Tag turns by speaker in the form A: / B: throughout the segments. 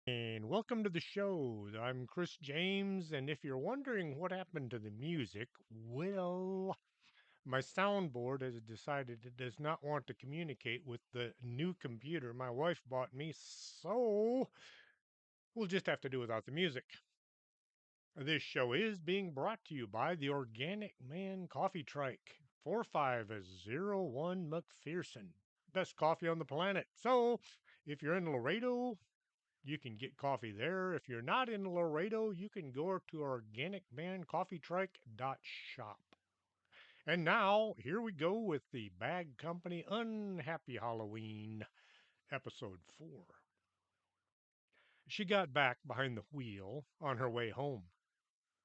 A: And welcome to the show. I'm Chris James, and if you're wondering what happened to the music, well, my soundboard has decided it does not want to communicate with the new computer my wife bought me, so we'll just have to do without the music. This show is being brought to you by the Organic Man Coffee Trike, 4501 McPherson. Best coffee on the planet. So, if you're in Laredo, you can get coffee there. If you're not in Laredo, you can go to organicmancoffeetrike.shop. And now, here we go with the Bag Company Unhappy Halloween, episode 4. She got back behind the wheel on her way home.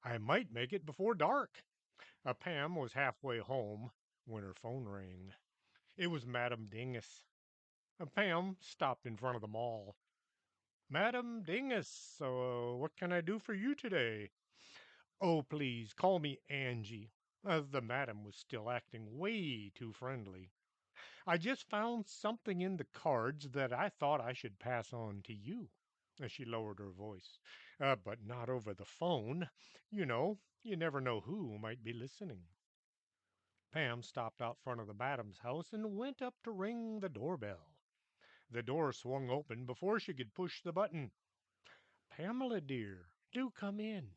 A: I might make it before dark. Pam was halfway home when her phone rang. It was Madame Dingus. Pam stopped in front of the mall. Madame Dingus, what can I do for you today? Oh, please, call me Angie. The madam was still acting way too friendly. I just found something in the cards that I thought I should pass on to you. She lowered her voice. But not over the phone. You never know who might be listening. Pam stopped out front of the madam's house and went up to ring the doorbell. The door swung open before she could push the button. Pamela, dear, do come in.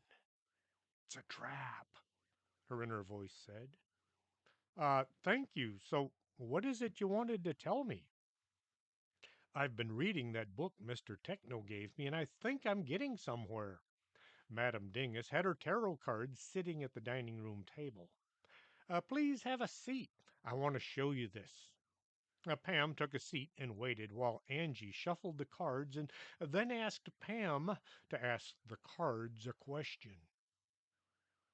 A: It's a trap, her inner voice said. Thank you. So, what is it you wanted to tell me? I've been reading that book Mr. Techno gave me, and I think I'm getting somewhere. Madame Dingus had her tarot cards sitting at the dining room table. Please have a seat. I want to show you this. Pam took a seat and waited while Angie shuffled the cards and then asked Pam to ask the cards a question.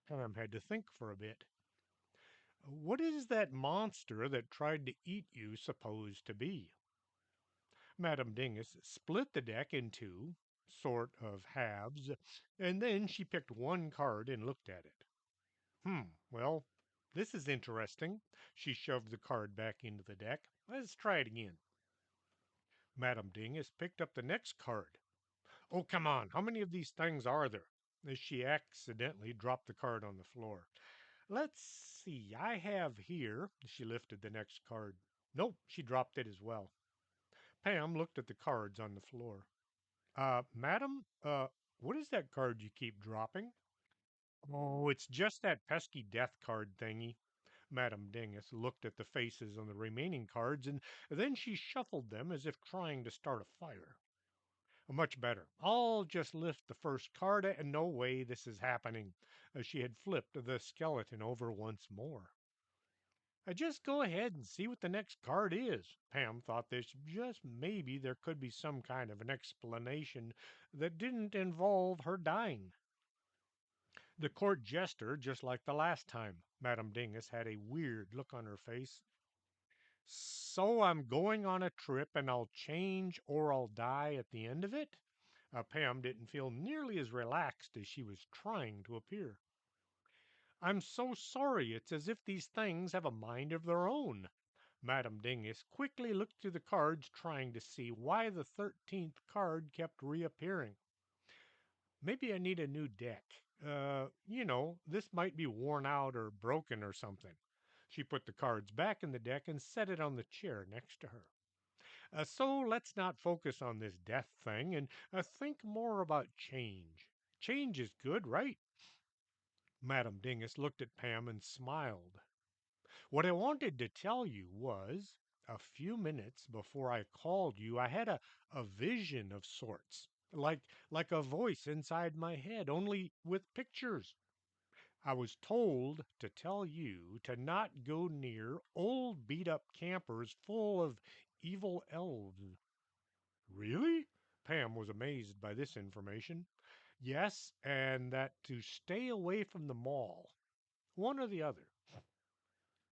A: Pam had to think for a bit. What is that monster that tried to eat you supposed to be? Madame Dingus split the deck in two, sort of halves, and then she picked one card and looked at it. Well, this is interesting. She shoved the card back into the deck. Let's try it again. Madame Dingus picked up the next card. Oh, come on. How many of these things are there? As she accidentally dropped the card on the floor. Let's see. I have here. She lifted the next card. Nope, she dropped it as well. Pam looked at the cards on the floor. Madam, what is that card you keep dropping? Oh, it's just that pesky death card thingy. Madame Dingus looked at the faces on the remaining cards, and then she shuffled them as if trying to start a fire. Much better. I'll just lift the first card, and no way this is happening. She had flipped the skeleton over once more. Just go ahead and see what the next card is. Pam thought this just maybe there could be some kind of an explanation that didn't involve her dying. The court jester, just like the last time. Madame Dingus had a weird look on her face. So I'm going on a trip and I'll change or I'll die at the end of it? Pam didn't feel nearly as relaxed as she was trying to appear. I'm so sorry. It's as if these things have a mind of their own. Madame Dingus quickly looked through the cards, trying to see why the 13th card kept reappearing. Maybe I need a new deck. This might be worn out or broken or something. She put the cards back in the deck and set it on the chair next to her. So let's not focus on this death thing and think more about change. Change is good, right? Madame Dingus looked at Pam and smiled. What I wanted to tell you was, a few minutes before I called you, I had a vision of sorts, like a voice inside my head, only with pictures. I was told to tell you to not go near old beat up campers full of evil elves. Really? Pam was amazed by this information. Yes, and that to stay away from the mall. One or the other.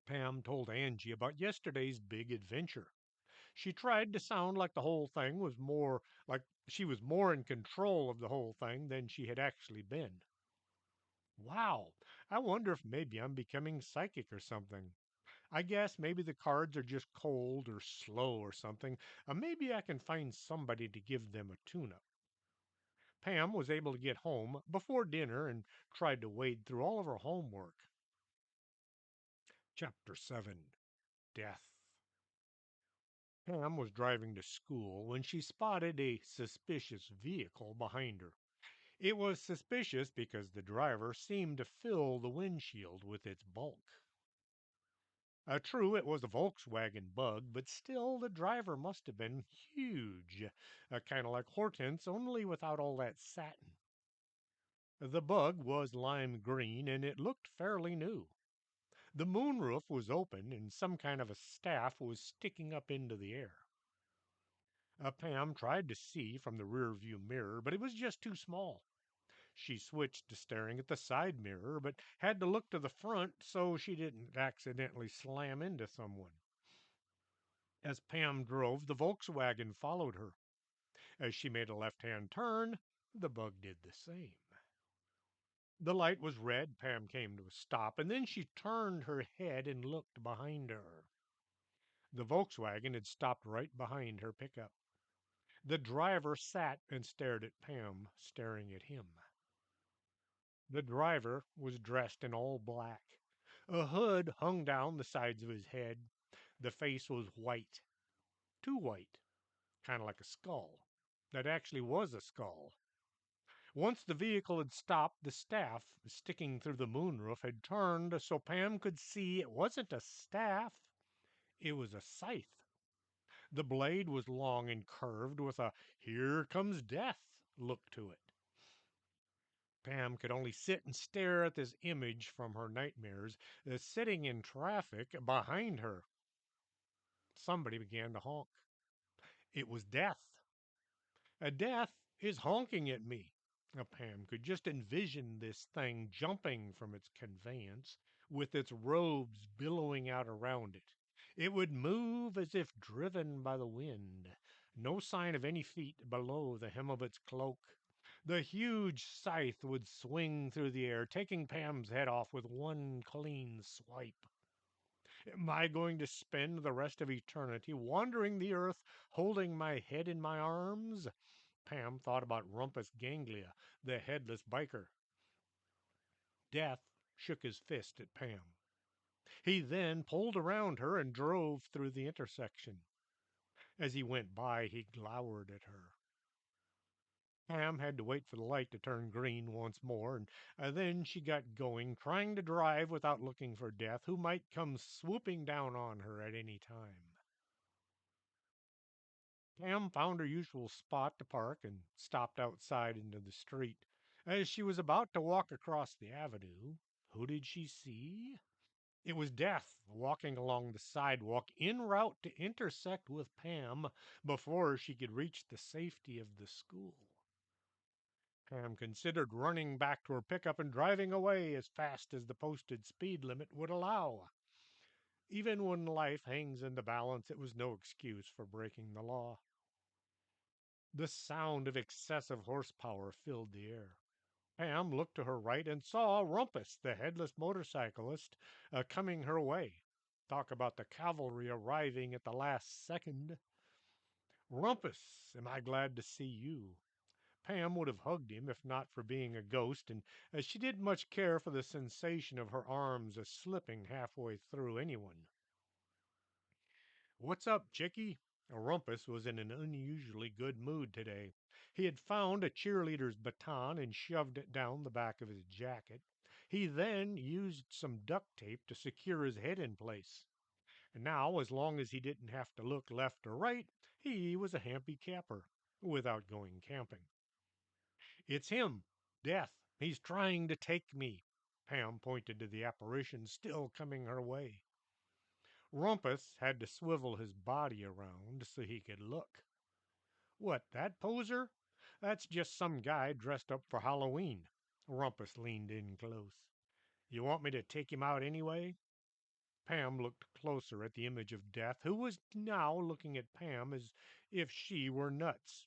A: Pam told Angie about yesterday's big adventure. She tried to sound like the whole thing was more like she was more in control of the whole thing than she had actually been. Wow, I wonder if maybe I'm becoming psychic or something. I guess maybe the cards are just cold or slow or something. Maybe I can find somebody to give them a tune up. Pam was able to get home before dinner and tried to wade through all of her homework. Chapter 7. Death. Pam was driving to school when she spotted a suspicious vehicle behind her. It was suspicious because the driver seemed to fill the windshield with its bulk. True, it was a Volkswagen Bug, but still the driver must have been huge, kind of like Hortense, only without all that satin. The Bug was lime green and it looked fairly new. The moonroof was open and some kind of a staff was sticking up into the air. Pam tried to see from the rear view mirror, but it was just too small. She switched to staring at the side mirror, but had to look to the front so she didn't accidentally slam into someone. As Pam drove, the Volkswagen followed her. As she made a left hand turn, the Bug did the same. The light was red. Pam came to a stop, and then she turned her head and looked behind her. The Volkswagen had stopped right behind her pickup. The driver sat and stared at Pam, staring at him. The driver was dressed in all black. A hood hung down the sides of his head. The face was white, too white, kind of like a skull. That actually was a skull. Once the vehicle had stopped, the staff sticking through the moonroof had turned so Pam could see it wasn't a staff, it was a scythe. The blade was long and curved with a "here comes death" look to it. Pam could only sit and stare at this image from her nightmares, sitting in traffic behind her. Somebody began to honk. It was Death. Death is honking at me. Pam could just envision this thing jumping from its conveyance, with its robes billowing out around it. It would move as if driven by the wind, no sign of any feet below the hem of its cloak. The huge scythe would swing through the air, taking Pam's head off with one clean swipe. Am I going to spend the rest of eternity wandering the earth, holding my head in my arms? Pam thought about Rumpus Ganglia, the headless biker. Death shook his fist at Pam. He then pulled around her and drove through the intersection. As he went by, he glowered at her. Pam had to wait for the light to turn green once more, and then she got going, trying to drive without looking for Death, who might come swooping down on her at any time. Pam found her usual spot to park and stopped outside into the street. As she was about to walk across the avenue, who did she see? It was Death walking along the sidewalk en route to intersect with Pam before she could reach the safety of the school. Pam considered running back to her pickup and driving away as fast as the posted speed limit would allow. Even when life hangs in the balance, it was no excuse for breaking the law. The sound of excessive horsepower filled the air. Pam looked to her right and saw Rumpus, the headless motorcyclist, coming her way. Talk about the cavalry arriving at the last second. Rumpus, am I glad to see you? Pam would have hugged him if not for being a ghost, and she didn't much care for the sensation of her arms slipping halfway through anyone. What's up, Chickie? Rumpus was in an unusually good mood today. He had found a cheerleader's baton and shoved it down the back of his jacket. He then used some duct tape to secure his head in place. And now, as long as he didn't have to look left or right, he was a happy camper without going camping. It's him, Death. He's trying to take me. Pam pointed to the apparition still coming her way. Rumpus had to swivel his body around so he could look. What, that poser? That's just some guy dressed up for Halloween. Rumpus leaned in close. You want me to take him out anyway? Pam looked closer at the image of Death, who was now looking at Pam as if she were nuts.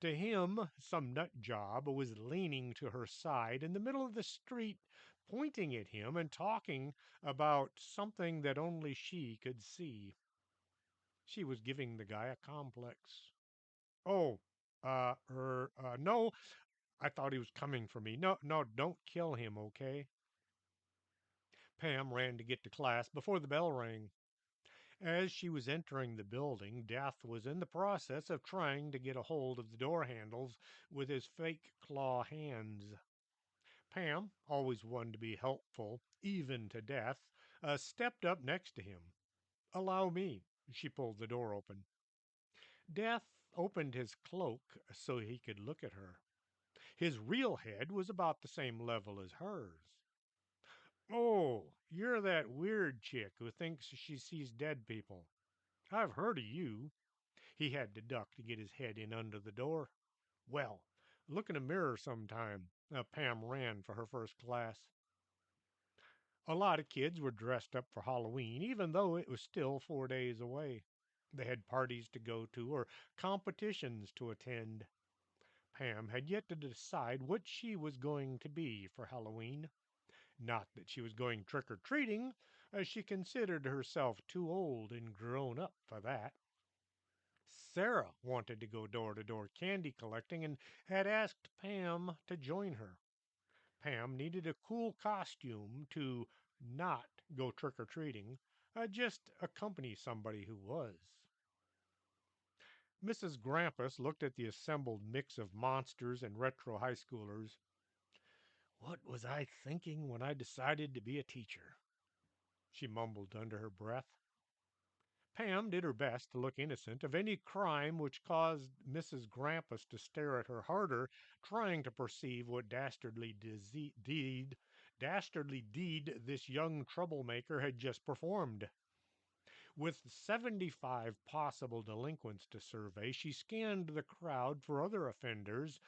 A: To him, some nut job was leaning to her side in the middle of the street, pointing at him and talking about something that only she could see. She was giving the guy a complex. Oh, no, I thought he was coming for me. No, no, don't kill him, okay? Pam ran to get to class before the bell rang. As she was entering the building, Death was in the process of trying to get a hold of the door handles with his fake claw hands. Pam, always one to be helpful, even to Death, stepped up next to him. Allow me. She pulled the door open. Death opened his cloak so he could look at her. His real head was about the same level as hers. Oh, you're that weird chick who thinks she sees dead people. I've heard of you. He had to duck to get his head in under the door. Well, look in a mirror sometime. Pam ran for her first class. A lot of kids were dressed up for Halloween, even though it was still 4 days away. They had parties to go to or competitions to attend. Pam had yet to decide what she was going to be for Halloween. Not that she was going trick or treating, as she considered herself too old and grown up for that. Sarah wanted to go door to door candy collecting and had asked Pam to join her. Pam needed a cool costume to not go trick or treating, just accompany somebody who was. Mrs. Grampus looked at the assembled mix of monsters and retro high schoolers. What was I thinking when I decided to be a teacher? She mumbled under her breath. Pam did her best to look innocent of any crime which caused Mrs. Grampus to stare at her harder, trying to perceive what dastardly deed this young troublemaker had just performed. With 75 possible delinquents to survey, she scanned the crowd for other offenders,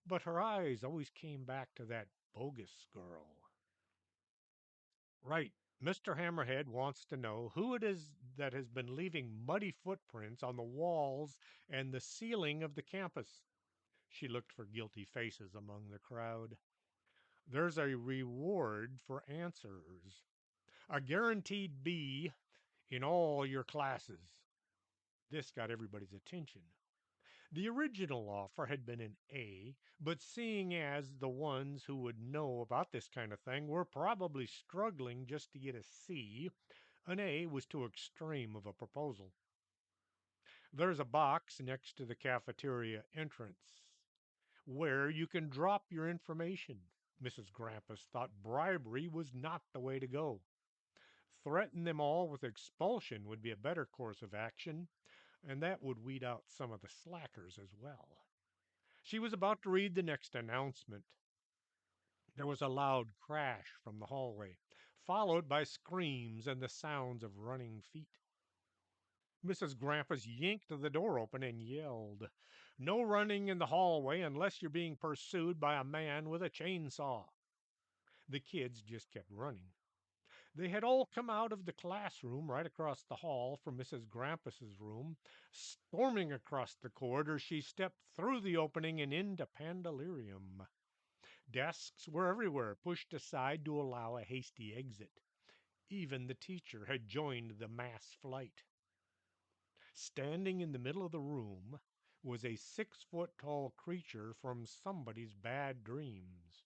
A: but her eyes always came back to that bogus girl. Right. Mr. Hammerhead wants to know who it is that has been leaving muddy footprints on the walls and the ceiling of the campus. She looked for guilty faces among the crowd. There's a reward for answers, a guaranteed B in all your classes. This got everybody's attention. The original offer had been an A, but seeing as the ones who would know about this kind of thing were probably struggling just to get a C, an A was too extreme of a proposal. There's a box next to the cafeteria entrance where you can drop your information. Mrs. Grampus thought bribery was not the way to go. Threaten them all with expulsion would be a better course of action, and that would weed out some of the slackers as well. She was about to read the next announcement. There was a loud crash from the hallway, followed by screams and the sounds of running feet. Mrs. Grampus yanked the door open and yelled, "No running in the hallway unless you're being pursued by a man with a chainsaw." The kids just kept running. They had all come out of the classroom right across the hall from Mrs. Grampus's room. Storming across the corridor, she stepped through the opening and into Pandalirium. Desks were everywhere, pushed aside to allow a hasty exit. Even the teacher had joined the mass flight. Standing in the middle of the room was a 6 foot tall creature from somebody's bad dreams.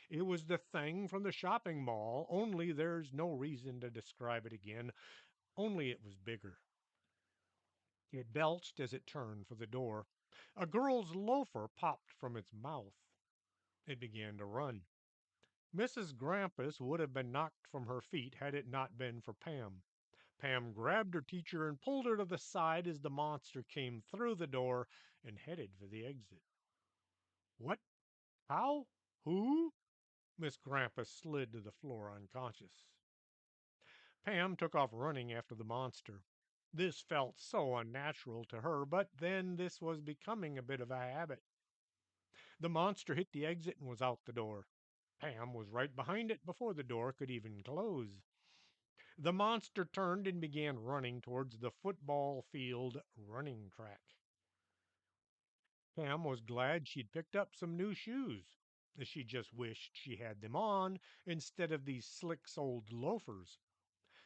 A: It was the thing from the shopping mall, only there's no reason to describe it again, only it was bigger. It belched as it turned for the door. A girl's loafer popped from its mouth. It began to run. Mrs. Grampus would have been knocked from her feet had it not been for Pam. Pam grabbed her teacher and pulled her to the side as the monster came through the door and headed for the exit. What? How? Who? Miss Grampus slid to the floor unconscious. Pam took off running after the monster. This felt so unnatural to her, but then this was becoming a bit of a habit. The monster hit the exit and was out the door. Pam was right behind it before the door could even close. The monster turned and began running towards the football field running track. Pam was glad she'd picked up some new shoes. She just wished she had them on instead of these slick-soled loafers.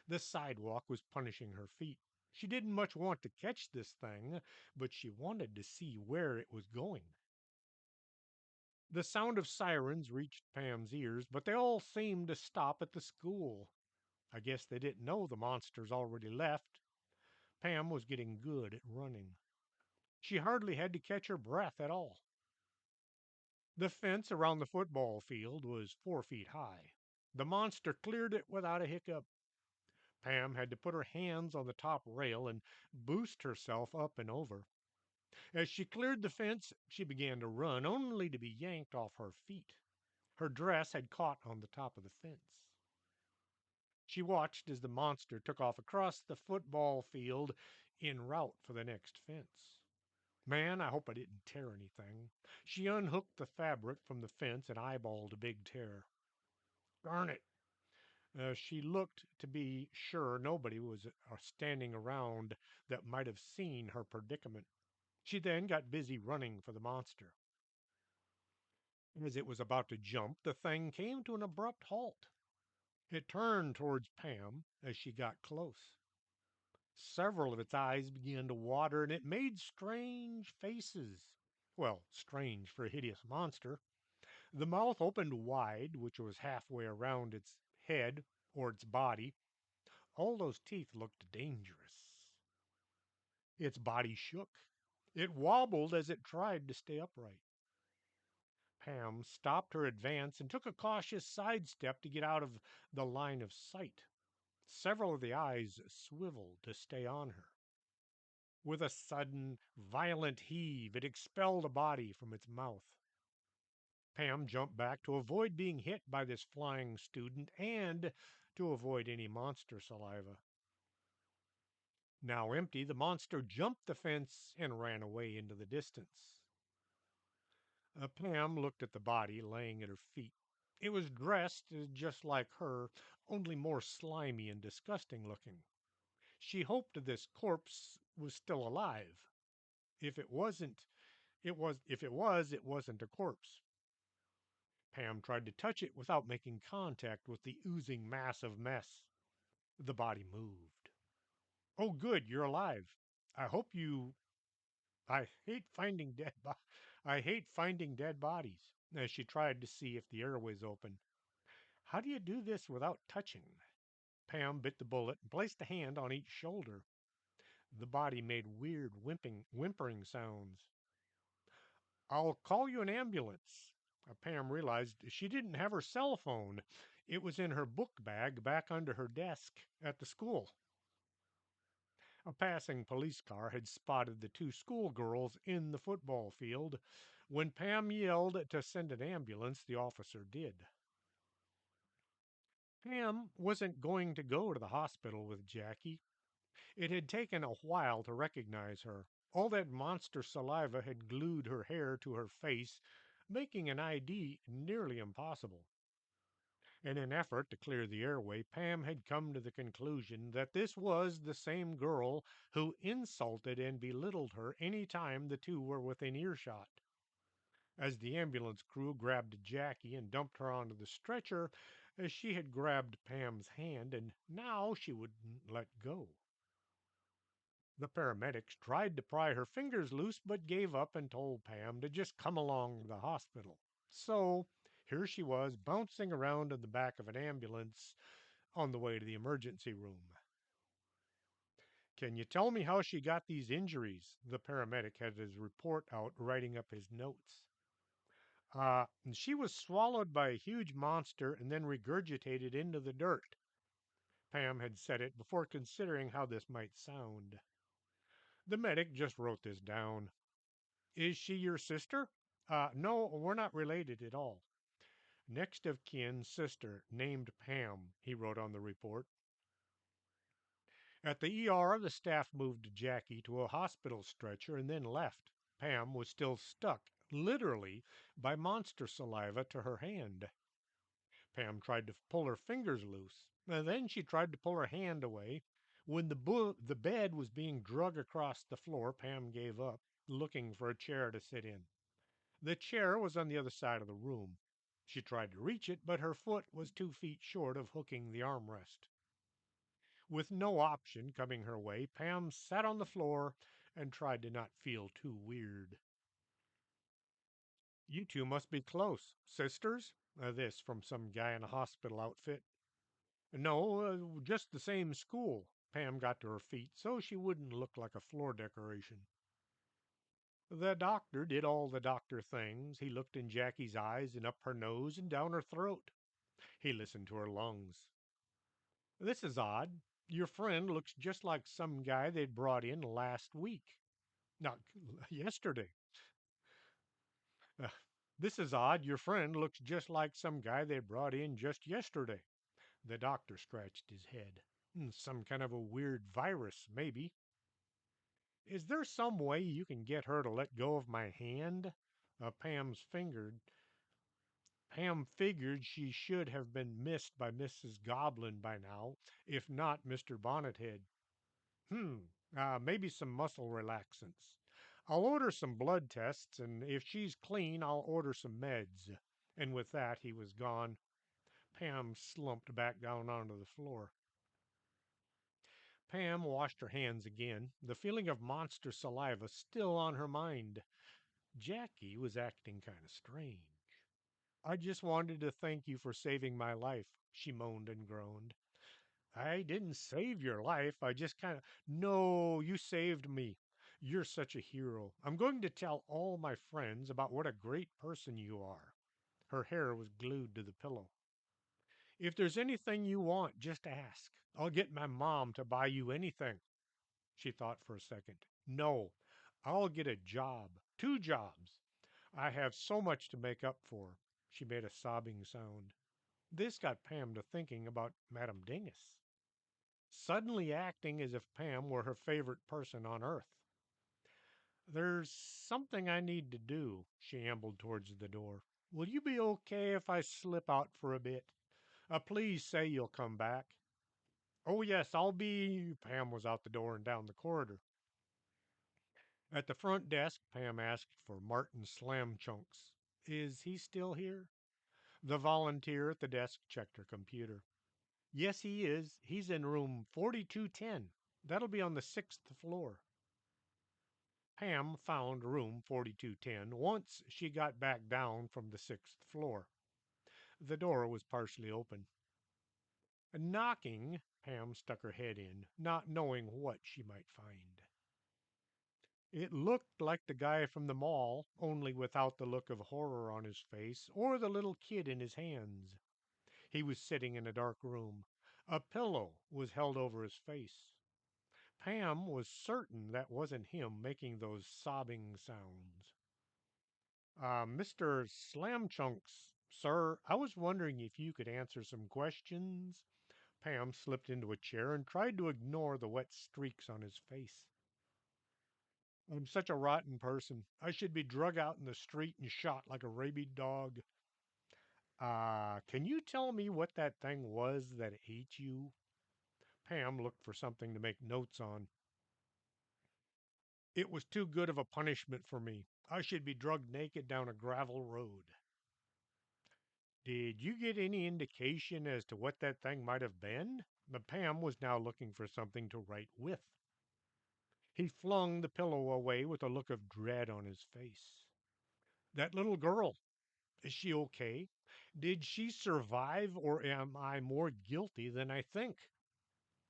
A: The sidewalk was punishing her feet. She didn't much want to catch this thing, but she wanted to see where it was going. The sound of sirens reached Pam's ears, but they all seemed to stop at the school. I guess they didn't know the monsters already left. Pam was getting good at running. She hardly had to catch her breath at all. The fence around the football field was 4 feet high. The monster cleared it without a hiccup. Pam had to put her hands on the top rail and boost herself up and over. As she cleared the fence, she began to run, only to be yanked off her feet. Her dress had caught on the top of the fence. She watched as the monster took off across the football field en route for the next fence. Man, I hope I didn't tear anything. She unhooked the fabric from the fence and eyeballed a big tear. Darn it! She looked to be sure nobody was standing around that might have seen her predicament. She then got busy running for the monster. As it was about to jump, the thing came to an abrupt halt. It turned towards Pam as she got close. Several of its eyes began to water, and it made strange faces. Well, strange for a hideous monster. The mouth opened wide, which was halfway around its head or its body. All those teeth looked dangerous. Its body shook. It wobbled as it tried to stay upright. Pam stopped her advance and took a cautious sidestep to get out of the line of sight. Several of the eyes swiveled to stay on her. With a sudden, violent heave, it expelled a body from its mouth. Pam jumped back to avoid being hit by this flying student and to avoid any monster saliva. Now empty, the monster jumped the fence and ran away into the distance. Pam looked at the body laying at her feet. It was dressed just like her, only more slimy and disgusting looking. She hoped this corpse was still alive. If it wasn't, it wasn't a corpse. Pam tried to touch it without making contact with the oozing mass of mess. The body moved. Oh, good, you're alive. I hope you. I hate finding I hate finding dead bodies. As she tried to see if the airway's open. How do you do this without touching? Pam bit the bullet and placed a hand on each shoulder. The body made weird whimpering sounds. I'll call you an ambulance. Pam realized she didn't have her cell phone. It was in her book bag back under her desk at the school. A passing police car had spotted the two schoolgirls in the football field. When Pam yelled to send an ambulance, the officer did. Pam wasn't going to go to the hospital with Jackie. It had taken a while to recognize her. All that monster saliva had glued her hair to her face, making an ID nearly impossible. In an effort to clear the airway, Pam had come to the conclusion that this was the same girl who insulted and belittled her any time the two were within earshot. As the ambulance crew grabbed Jackie and dumped her onto the stretcher, as she had grabbed Pam's hand, and now she wouldn't let go. The paramedics tried to pry her fingers loose, but gave up and told Pam to just come along to the hospital. So here she was, bouncing around in the back of an ambulance on the way to the emergency room. Can you tell me how she got these injuries? The paramedic had his report out, writing up his notes. She was swallowed by a huge monster and then regurgitated into the dirt. Pam had said it before considering how this might sound. The medic just wrote this down. Is she your sister? No, we're not related at all. Next of kin sister named Pam, he wrote on the report. At the ER, the staff moved Jackie to a hospital stretcher and then left. Pam was still stuck, literally, by monster saliva to her hand. Pam tried to pull her fingers loose. Then she tried to pull her hand away. When the bed was being dragged across the floor, Pam gave up, looking for a chair to sit in. The chair was on the other side of the room. She tried to reach it, but her foot was 2 feet short of hooking the armrest. With no option coming her way, Pam sat on the floor and tried to not feel too weird. You two must be close. Sisters? This from some guy in a hospital outfit. No, just the same school. Pam got to her feet so she wouldn't look like a floor decoration. The doctor did all the doctor things. He looked in Jackie's eyes and up her nose and down her throat. He listened to her lungs. This is odd. Your friend looks just like some guy they'd brought in last week. Not yesterday. Uh, this is odd. Your friend looks just like some guy they brought in just yesterday. The doctor scratched his head. Some kind of a weird virus, maybe. Is there some way you can get her to let go of my hand? Pam figured she should have been missed by Mrs. Goblin by now, if not Mr. Bonnethead. Hmm, maybe some muscle relaxants. I'll order some blood tests, and if she's clean, I'll order some meds. And with that, he was gone. Pam slumped back down onto the floor. Pam washed her hands again, the feeling of monster saliva still on her mind. Jackie was acting kind of strange. I just wanted to thank you for saving my life, she moaned and groaned. I didn't save your life. I just kind of. No, you saved me. You're such a hero. I'm going to tell all my friends about what a great person you are. Her hair was glued to the pillow. If there's anything you want, just ask. I'll get my mom to buy you anything. She thought for a second. No, I'll get a job. 2 jobs. I have so much to make up for. She made a sobbing sound. This got Pam to thinking about Madame Dingus, suddenly acting as if Pam were her favorite person on earth. There's something I need to do, she ambled towards the door. Will you be okay if I slip out for a bit? Please say you'll come back. Oh, yes, I'll be. Pam was out the door and down the corridor. At the front desk, Pam asked for Martin Slamchunks. Is he still here? The volunteer at the desk checked her computer. Yes, he is. He's in room 4210. That'll be on the 6th floor. Pam found room 4210 once she got back down from the 6th floor. The door was partially open. Knocking, Pam stuck her head in, not knowing what she might find. It looked like the guy from the mall, only without the look of horror on his face or the little kid in his hands. He was sitting in a dark room. A pillow was held over his face. Pam was certain that wasn't him making those sobbing sounds. Mr. Slamchunks, sir, I was wondering if you could answer some questions. Pam slipped into a chair and tried to ignore the wet streaks on his face. I'm such a rotten person. I should be drug out in the street and shot like a rabid dog. Can you tell me what that thing was that ate you? Pam looked for something to make notes on. It was too good of a punishment for me. I should be drugged naked down a gravel road. Did you get any indication as to what that thing might have been? But Pam was now looking for something to write with. He flung the pillow away with a look of dread on his face. That little girl, is she okay? Did she survive, or am I more guilty than I think?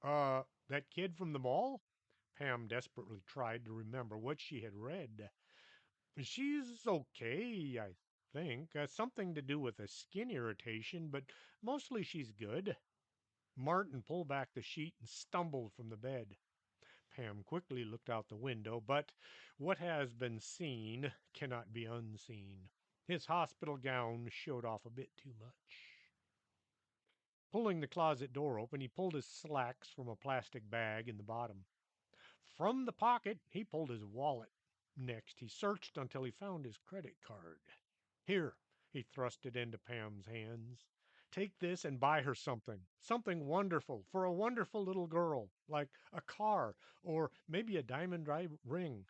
A: That kid from the mall? Pam desperately tried to remember what she had read. She's okay, I think. Something to do with a skin irritation, but mostly she's good. Martin pulled back the sheet and stumbled from the bed. Pam quickly looked out the window, but what has been seen cannot be unseen. His hospital gown showed off a bit too much. Pulling the closet door open, he pulled his slacks from a plastic bag in the bottom. From the pocket, he pulled his wallet. Next, he searched until he found his credit card. Here, he thrust it into Pam's hands. Take this and buy her something. Something wonderful for a wonderful little girl, like a car or maybe a diamond ring.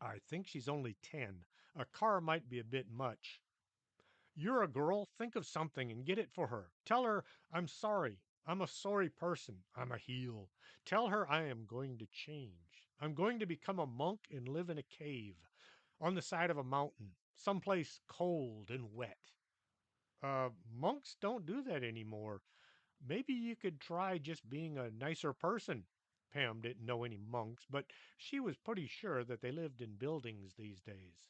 A: I think she's only 10. A car might be a bit much. You're a girl. Think of something and get it for her. Tell her, I'm sorry. I'm a sorry person. I'm a heel. Tell her I am going to change. I'm going to become a monk and live in a cave on the side of a mountain. someplace cold and wet. Monks don't do that anymore. Maybe you could try just being a nicer person. Pam didn't know any monks, but she was pretty sure that they lived in buildings these days.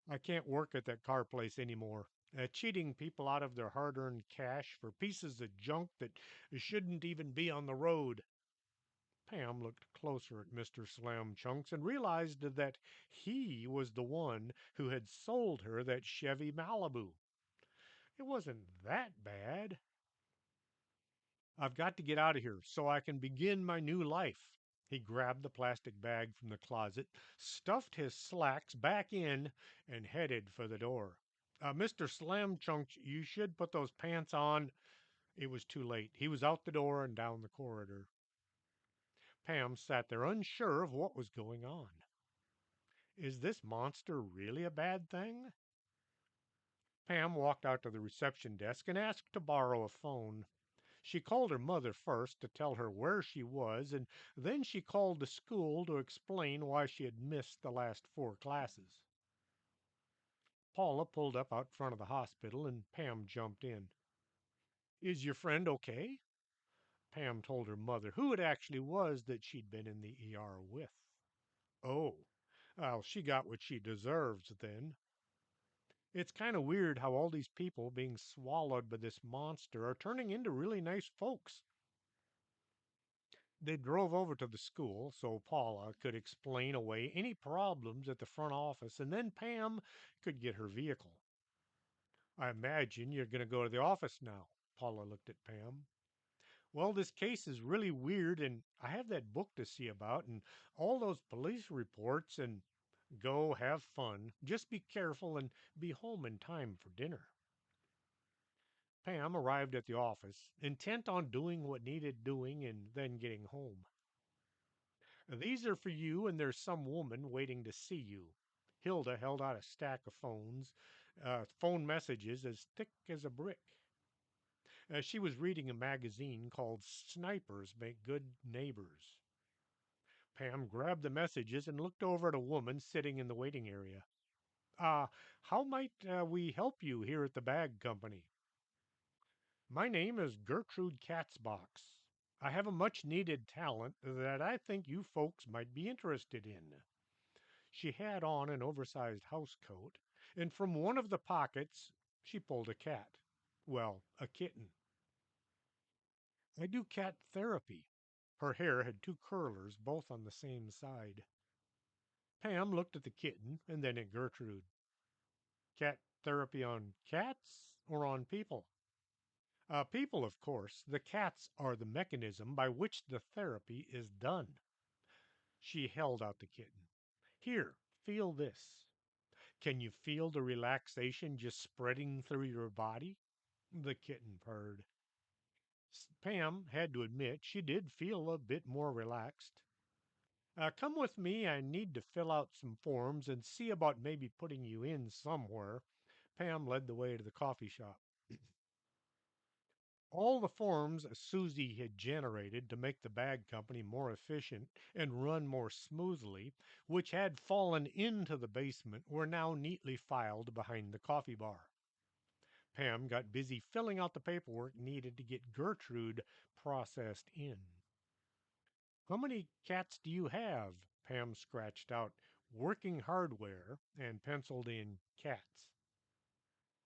A: I can't work at that car place anymore. Cheating people out of their hard earned cash for pieces of junk that shouldn't even be on the road. Pam looked closer at Mr. Slam Chunks and realized that he was the one who had sold her that Chevy Malibu. It wasn't that bad. I've got to get out of here so I can begin my new life. He grabbed the plastic bag from the closet, stuffed his slacks back in, and headed for the door. Mr. Slam Chunks, you should put those pants on. It was too late. He was out the door and down the corridor. Pam sat there unsure of what was going on. Is this monster really a bad thing? Pam walked out to the reception desk and asked to borrow a phone. She called her mother first to tell her where she was, and then she called the school to explain why she had missed the last 4 classes. Paula pulled up out front of the hospital, and Pam jumped in. Is your friend okay? Pam told her mother who it actually was that she'd been in the ER with. Oh, well, she got what she deserves then. It's kind of weird how all these people being swallowed by this monster are turning into really nice folks. They drove over to the school so Paula could explain away any problems at the front office, and then Pam could get her vehicle. I imagine you're going to go to the office now. Paula looked at Pam. Well, this case is really weird, and I have that book to see about, and all those police reports, and go have fun. Just be careful and be home in time for dinner. Pam arrived at the office, intent on doing what needed doing and then getting home. These are for you, and there's some woman waiting to see you. Hilda held out a stack of phone messages as thick as a brick. She was reading a magazine called Snipers Make Good Neighbors. Pam grabbed the messages and looked over at a woman sitting in the waiting area. How might we help you here at the Bag Company? My name is Gertrude Katzbox. I have a much needed talent that I think you folks might be interested in. She had on an oversized house coat, and from one of the pockets she pulled a cat. Well, a kitten. I do cat therapy. Her hair had 2 curlers, both on the same side. Pam looked at the kitten and then at Gertrude. Cat therapy on cats or on people? People, of course. The cats are the mechanism by which the therapy is done. She held out the kitten. Here, feel this. Can you feel the relaxation just spreading through your body? The kitten purred. Pam had to admit she did feel a bit more relaxed. Come with me. I need to fill out some forms and see about maybe putting you in somewhere. Pam led the way to the coffee shop. All the forms Susie had generated to make the bag company more efficient and run more smoothly, which had fallen into the basement, were now neatly filed behind the coffee bar. Pam got busy filling out the paperwork needed to get Gertrude processed in. How many cats do you have? Pam scratched out working hardware and penciled in cats.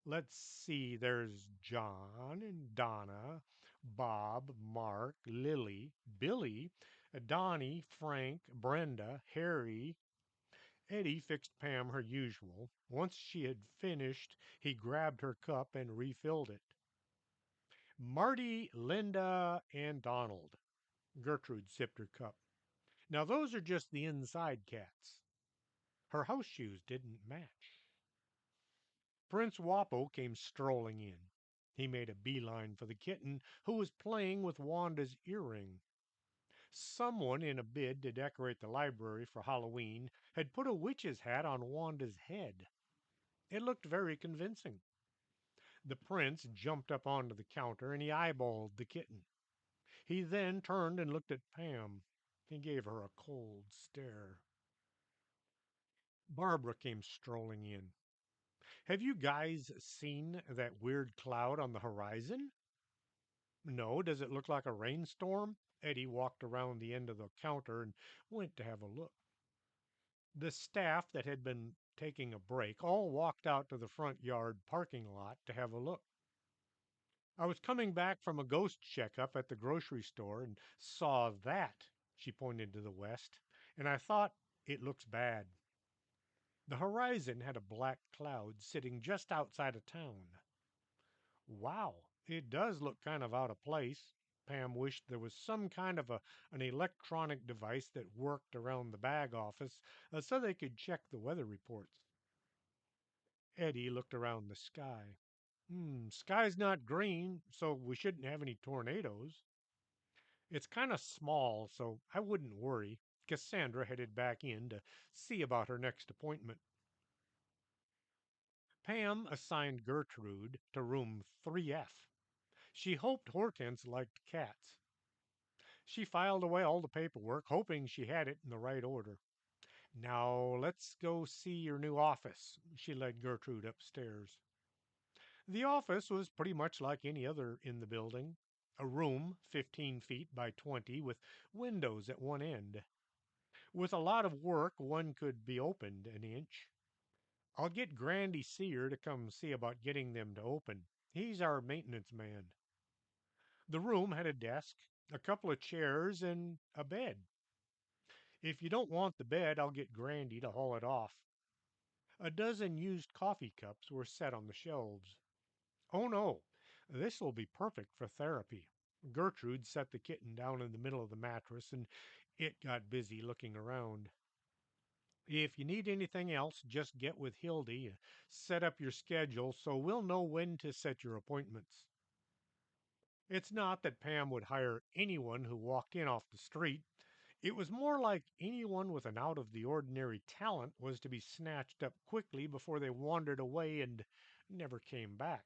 A: Let's see, there's John and Donna, Bob, Mark, Lily, Billy, Donnie, Frank, Brenda, Harry. Eddie fixed Pam her usual. Once she had finished, he grabbed her cup and refilled it. Marty, Linda, and Donald. Gertrude sipped her cup. Now, those are just the inside cats. Her house shoes didn't match. Prince Wapo came strolling in. He made a beeline for the kitten, who was playing with Wanda's earring. Someone, in a bid to decorate the library for Halloween, had put a witch's hat on Wanda's head. It looked very convincing. The prince jumped up onto the counter and he eyeballed the kitten. He then turned and looked at Pam. He gave her a cold stare. Barbara came strolling in. Have you guys seen that weird cloud on the horizon? No, does it look like a rainstorm? Eddie walked around the end of the counter and went to have a look. The staff that had been taking a break all walked out to the front yard parking lot to have a look. I was coming back from a ghost checkup at the grocery store and saw that, she pointed to the west, and I thought it looks bad. The horizon had a black cloud sitting just outside of town. Wow, it does look kind of out of place. Pam wished there was some kind of an electronic device that worked around the bag office so they could check the weather reports. Eddie looked around the sky. Sky's not green, so we shouldn't have any tornadoes. It's kind of small, so I wouldn't worry. Cassandra headed back in to see about her next appointment. Pam assigned Gertrude to room 3F. She hoped Hortense liked cats. She filed away all the paperwork, hoping she had it in the right order. Now let's go see your new office. She led Gertrude upstairs. The office was pretty much like any other in the building, a room 15 feet by 20 with windows at one end. With a lot of work, one could be opened an inch. I'll get Grandy Sear to come see about getting them to open. He's our maintenance man. The room had a desk, a couple of chairs, and a bed. If you don't want the bed, I'll get Grandy to haul it off. A dozen used coffee cups were set on the shelves. Oh no, this will be perfect for therapy. Gertrude set the kitten down in the middle of the mattress and it got busy looking around. If you need anything else, just get with Hildy, set up your schedule so we'll know when to set your appointments. It's not that Pam would hire anyone who walked in off the street. It was more like anyone with an out of the ordinary talent was to be snatched up quickly before they wandered away and never came back.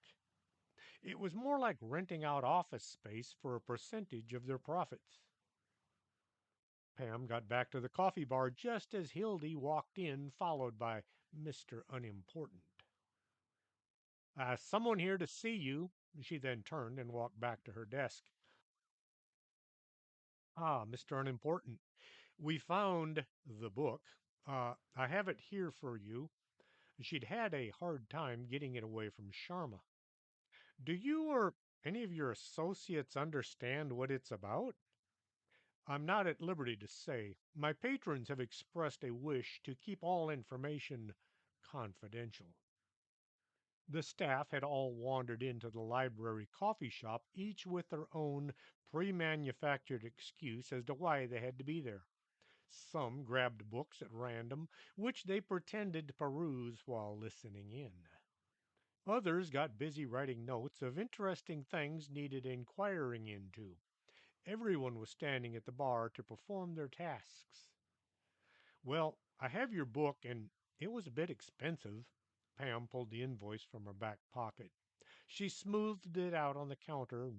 A: It was more like renting out office space for a percentage of their profits. Pam got back to the coffee bar just as Hildy walked in, followed by Mr. Unimportant. Someone here to see you. She then turned and walked back to her desk. Ah, Mr. Unimportant, we found the book. I have it here for you. She'd had a hard time getting it away from Sharma. Do you or any of your associates understand what it's about? I'm not at liberty to say. My patrons have expressed a wish to keep all information confidential. The staff had all wandered into the library coffee shop, each with their own pre manufactured excuse as to why they had to be there. Some grabbed books at random, which they pretended to peruse while listening in. Others got busy writing notes of interesting things needed inquiring into. Everyone was standing at the bar to perform their tasks. Well, I have your book, and it was a bit expensive. Pam pulled the invoice from her back pocket. She smoothed it out on the counter.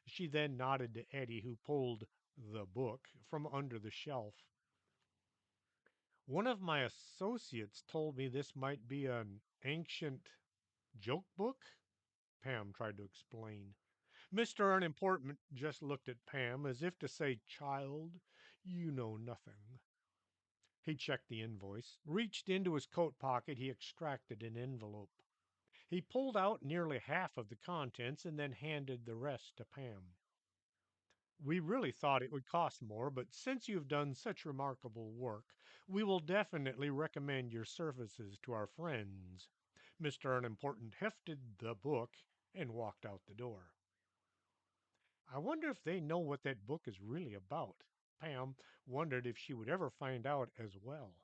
A: She then nodded to Eddie, who pulled the book from under the shelf. One of my associates told me this might be an ancient joke book. Pam tried to explain. Mr. Unimportant just looked at Pam as if to say, Child, you know nothing. He checked the invoice. Reached into his coat pocket, he extracted an envelope. He pulled out nearly half of the contents and then handed the rest to Pam. We really thought it would cost more, but since you've done such remarkable work, we will definitely recommend your services to our friends. Mr. Unimportant hefted the book and walked out the door. I wonder if they know what that book is really about. Pam wondered if she would ever find out as well.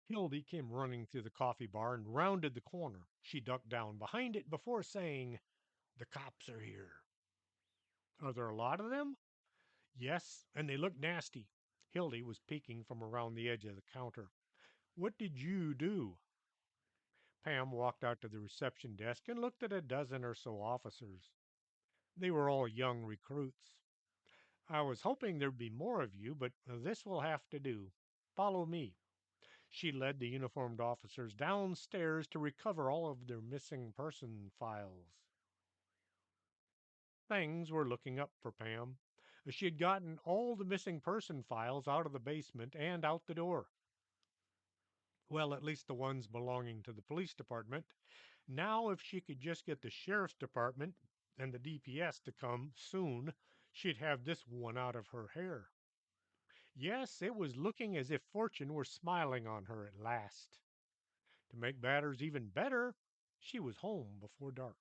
A: Hildy came running through the coffee bar and rounded the corner. She ducked down behind it before saying, The cops are here. Are there a lot of them? Yes, and they look nasty. Hildy was peeking from around the edge of the counter. What did you do? Pam walked out to the reception desk and looked at a dozen or so officers. They were all young recruits. I was hoping there'd be more of you, but this will have to do. Follow me. She led the uniformed officers downstairs to recover all of their missing person files. Things were looking up for Pam. She had gotten all the missing person files out of the basement and out the door. Well, at least the ones belonging to the police department. Now, if she could just get the sheriff's department and the DPS to come soon, she'd have this one out of her hair. Yes, it was looking as if fortune were smiling on her at last. To make matters even better, she was home before dark.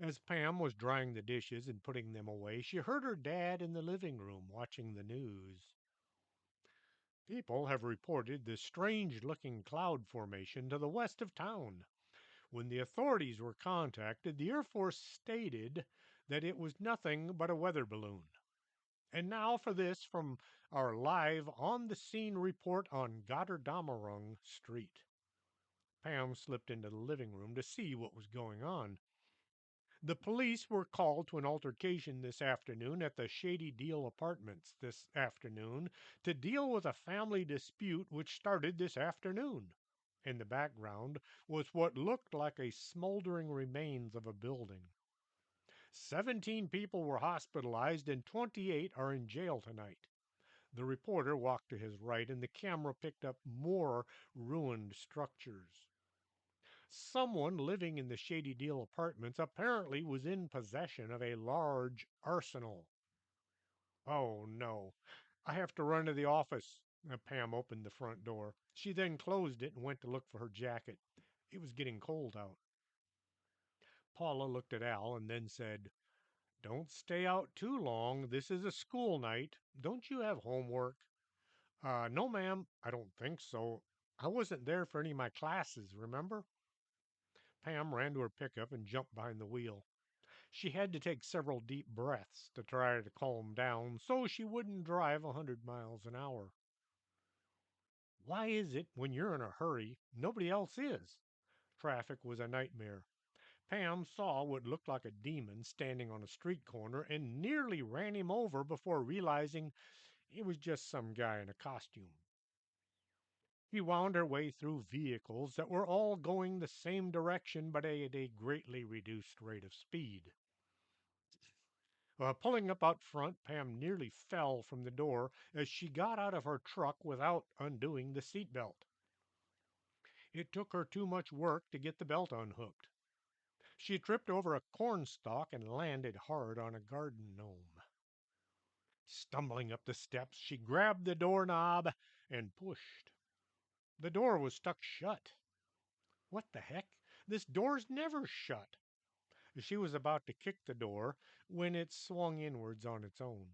A: As Pam was drying the dishes and putting them away, she heard her dad in the living room watching the news. People have reported this strange looking cloud formation to the west of town. When the authorities were contacted, the Air Force stated that it was nothing but a weather balloon. And now for this from our live on the scene report on Gotterdammerung Street. Pam slipped into the living room to see what was going on. The police were called to an altercation this afternoon at the Shady Deal Apartments this afternoon to deal with a family dispute which started this afternoon. In the background was what looked like a smoldering remains of a building. 17 people were hospitalized and 28 are in jail tonight. The reporter walked to his right and the camera picked up more ruined structures. Someone living in the Shady Deal Apartments apparently was in possession of a large arsenal. Oh no, I have to run to the office. Pam opened the front door. She then closed it and went to look for her jacket. It was getting cold out. Paula looked at Al and then said, "Don't stay out too long. This is a school night. Don't you have homework?" No, ma'am, I don't think so. I wasn't there for any of my classes, remember? Pam ran to her pickup and jumped behind the wheel. She had to take several deep breaths to try to calm down so she wouldn't drive 100 miles an hour. Why is it when you're in a hurry, nobody else is? Traffic was a nightmare. Pam saw what looked like a demon standing on a street corner and nearly ran him over before realizing it was just some guy in a costume. She wound her way through vehicles that were all going the same direction but at a greatly reduced rate of speed. Pulling up out front, Pam nearly fell from the door as she got out of her truck without undoing the seat belt. It took her too much work to get the belt unhooked. She tripped over a cornstalk and landed hard on a garden gnome. Stumbling up the steps, she grabbed the doorknob and pushed. The door was stuck shut. What the heck? This door's never shut. She was about to kick the door when it swung inwards on its own.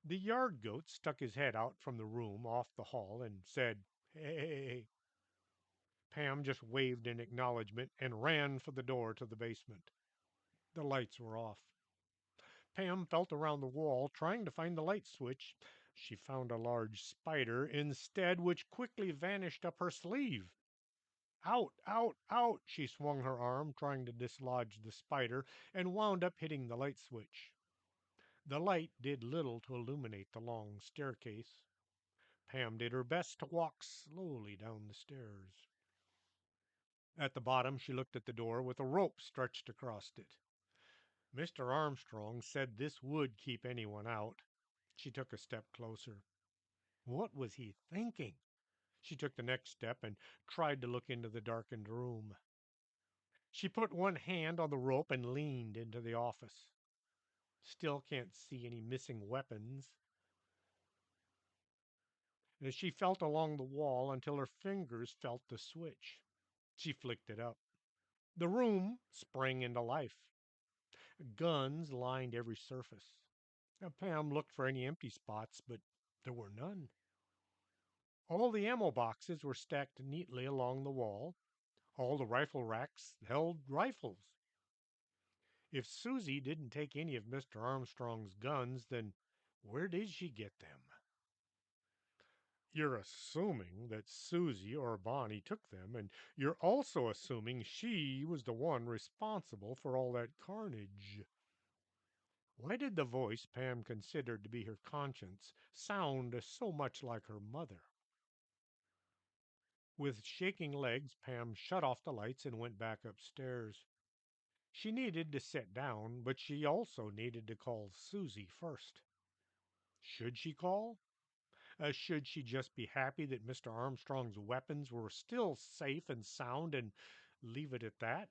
A: The yard goat stuck his head out from the room off the hall and said, "Hey." Pam just waved in acknowledgement and ran for the door to the basement. The lights were off. Pam felt around the wall trying to find the light switch. She found a large spider instead, which quickly vanished up her sleeve. Out, out, out! She swung her arm, trying to dislodge the spider, and wound up hitting the light switch. The light did little to illuminate the long staircase. Pam did her best to walk slowly down the stairs. At the bottom, she looked at the door with a rope stretched across it. Mr. Armstrong said this would keep anyone out. She took a step closer. What was he thinking? She took the next step and tried to look into the darkened room. She put one hand on the rope and leaned into the office. Still can't see any missing weapons. As she felt along the wall until her fingers felt the switch. She flicked it up. The room sprang into life. Guns lined every surface. Pam looked for any empty spots, but there were none. All the ammo boxes were stacked neatly along the wall. All the rifle racks held rifles. If Susie didn't take any of Mr. Armstrong's guns, then where did she get them? You're assuming that Susie or Bonnie took them, and you're also assuming she was the one responsible for all that carnage. Why did the voice Pam considered to be her conscience sound so much like her mother? With shaking legs, Pam shut off the lights and went back upstairs. She needed to sit down, but she also needed to call Susie first. Should she call? Should she just be happy that Mr. Armstrong's weapons were still safe and sound and leave it at that?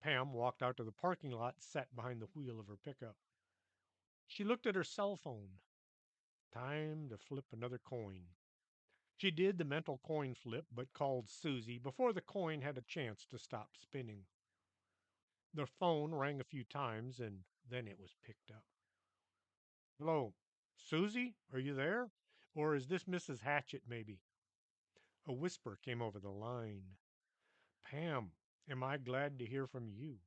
A: Pam walked out to the parking lot, sat behind the wheel of her pickup. She looked at her cell phone. Time to flip another coin. She did the mental coin flip, but called Susie before the coin had a chance to stop spinning. The phone rang a few times and then it was picked up. Hello, Susie? Are you there? Or is this Mrs. Hatchett, maybe? A whisper came over the line. Pam, am I glad to hear from you?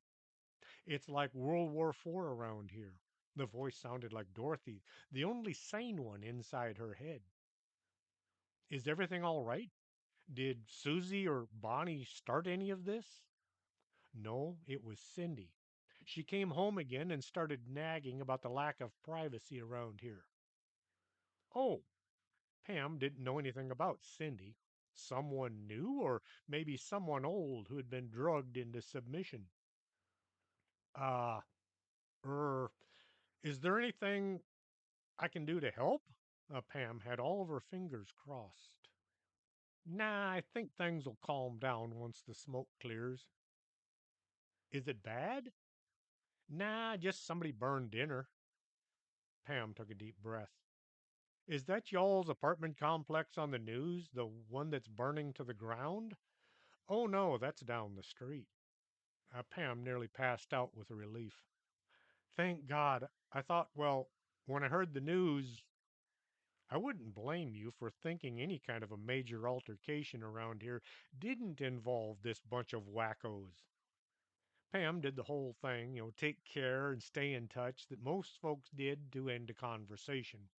A: It's like World War IV around here. The voice sounded like Dorothy, the only sane one inside her head. Is everything all right? Did Susie or Bonnie start any of this? No, it was Cindy. She came home again and started nagging about the lack of privacy around here. Oh, Pam didn't know anything about Cindy. Someone new, or maybe someone old who had been drugged into submission. Uh, er, is there anything I can do to help? Pam had all of her fingers crossed. Nah, I think things will calm down once the smoke clears. Is it bad? Nah, just somebody burned dinner. Pam took a deep breath. Is that y'all's apartment complex on the news, the one that's burning to the ground? Oh no, that's down the street. Pam nearly passed out with relief. Thank God. I thought, well, when I heard the news, I wouldn't blame you for thinking any kind of a major altercation around here didn't involve this bunch of wackos. Pam did the whole thing, take care and stay in touch that most folks did to end a conversation.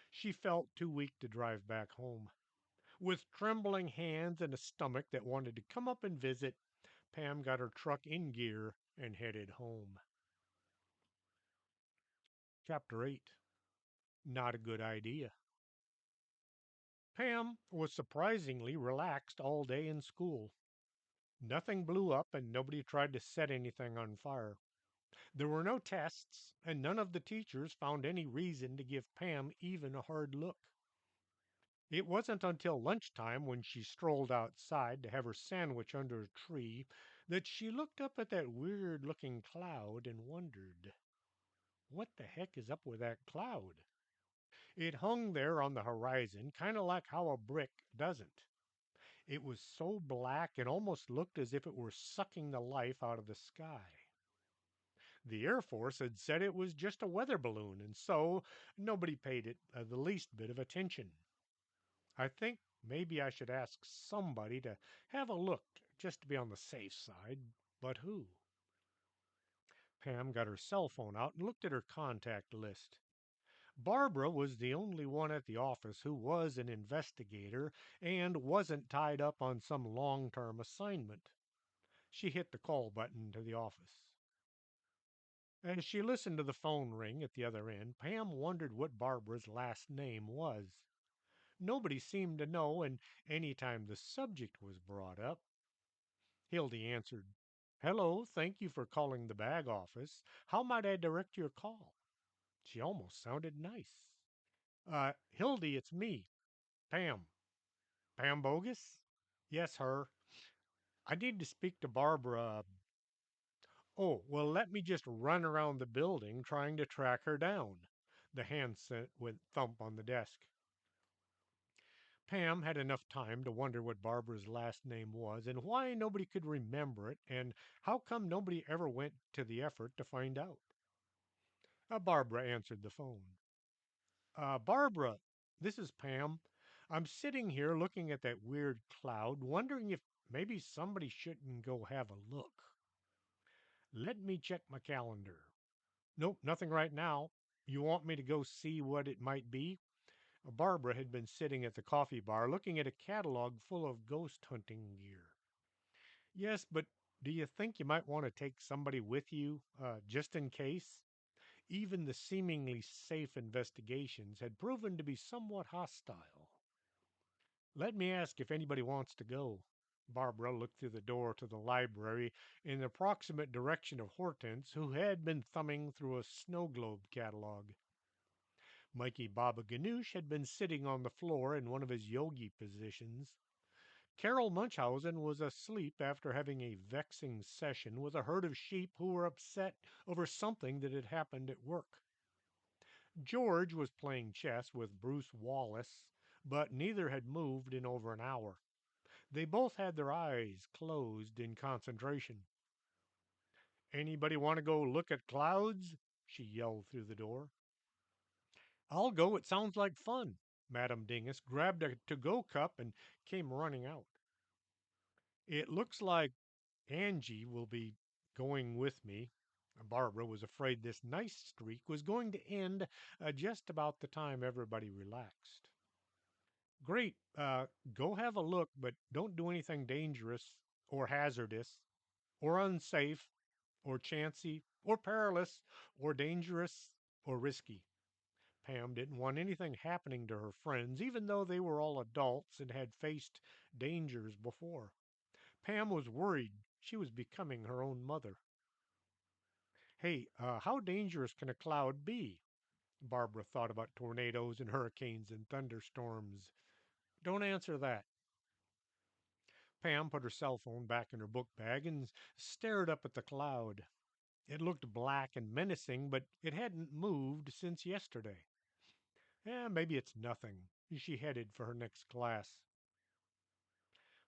A: She felt too weak to drive back home. With trembling hands and a stomach that wanted to come up and visit, Pam got her truck in gear and headed home. Chapter 8. Not a good idea. Pam was surprisingly relaxed all day in school. Nothing blew up and nobody tried to set anything on fire. There were no tests, and none of the teachers found any reason to give Pam even a hard look. It wasn't until lunchtime, when she strolled outside to have her sandwich under a tree, that she looked up at that weird looking cloud and wondered, what the heck is up with that cloud? It hung there on the horizon, kind of like how a brick doesn't. It was so black it almost looked as if it were sucking the life out of the sky. The Air Force had said it was just a weather balloon, and so nobody paid it the least bit of attention. I think maybe I should ask somebody to have a look just to be on the safe side, but who? Pam got her cell phone out and looked at her contact list. Barbara was the only one at the office who was an investigator and wasn't tied up on some long-term assignment. She hit the call button to the office. As she listened to the phone ring at the other end, Pam wondered what Barbara's last name was. Nobody seemed to know, and any time the subject was brought up, Hildy answered, Hello, thank you for calling the bag office. How might I direct your call? She almost sounded nice. Hildy, it's me, Pam. Pam Bogus? Yes, her. I need to speak to Barbara. Oh, well, let me just run around the building trying to track her down. The handset went thump on the desk. Pam had enough time to wonder what Barbara's last name was and why nobody could remember it and how come nobody ever went to the effort to find out. Barbara answered the phone. Barbara, this is Pam. I'm sitting here looking at that weird cloud, wondering if maybe somebody shouldn't go have a look. Let me check my calendar. Nope, nothing right now. You want me to go see what it might be? Barbara had been sitting at the coffee bar looking at a catalog full of ghost hunting gear. Yes, but do you think you might want to take somebody with you, just in case? Even the seemingly safe investigations had proven to be somewhat hostile. Let me ask if anybody wants to go. Barbara looked through the door to the library in the approximate direction of Hortense, who had been thumbing through a snow globe catalog. Mikey Baba Ganoush had been sitting on the floor in one of his yogi positions. Carol Munchausen was asleep after having a vexing session with a herd of sheep who were upset over something that had happened at work. George was playing chess with Bruce Wallace, but neither had moved in over an hour. They both had their eyes closed in concentration. Anybody want to go look at clouds? She yelled through the door. I'll go. It sounds like fun. Madame Dingus grabbed a to go cup and came running out. It looks like Angie will be going with me. Barbara was afraid this nice streak was going to end just about the time everybody relaxed. Great. Go have a look, but don't do anything dangerous or hazardous or unsafe or chancy or perilous or dangerous or risky. Pam didn't want anything happening to her friends, even though they were all adults and had faced dangers before. Pam was worried she was becoming her own mother. Hey, how dangerous can a cloud be? Barbara thought about tornadoes and hurricanes and thunderstorms. Don't answer that. Pam put her cell phone back in her book bag and stared up at the cloud. It looked black and menacing, but it hadn't moved since yesterday. Maybe it's nothing. She headed for her next class.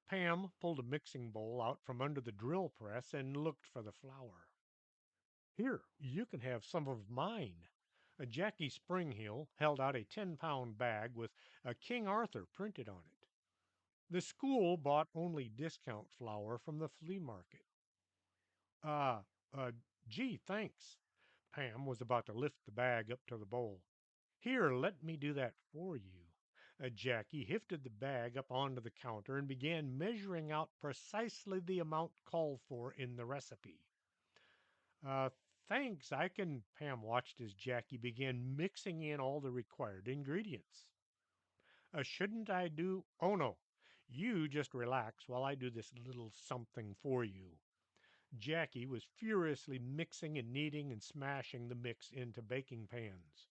A: Pam pulled a mixing bowl out from under the drill press and looked for the flour. Here, you can have some of mine. Jackie Springhill held out a 10-pound bag with a King Arthur printed on it. The school bought only discount flour from the flea market. Ah, uh, gee, thanks. Pam was about to lift the bag up to the bowl. Here, let me do that for you. Jackie lifted the bag up onto the counter and began measuring out precisely the amount called for in the recipe. Uh, thanks, I can. Pam watched as Jackie began mixing in all the required ingredients. Shouldn't I do? Oh, no. You just relax while I do this little something for you. Jackie was furiously mixing and kneading and smashing the mix into baking pans.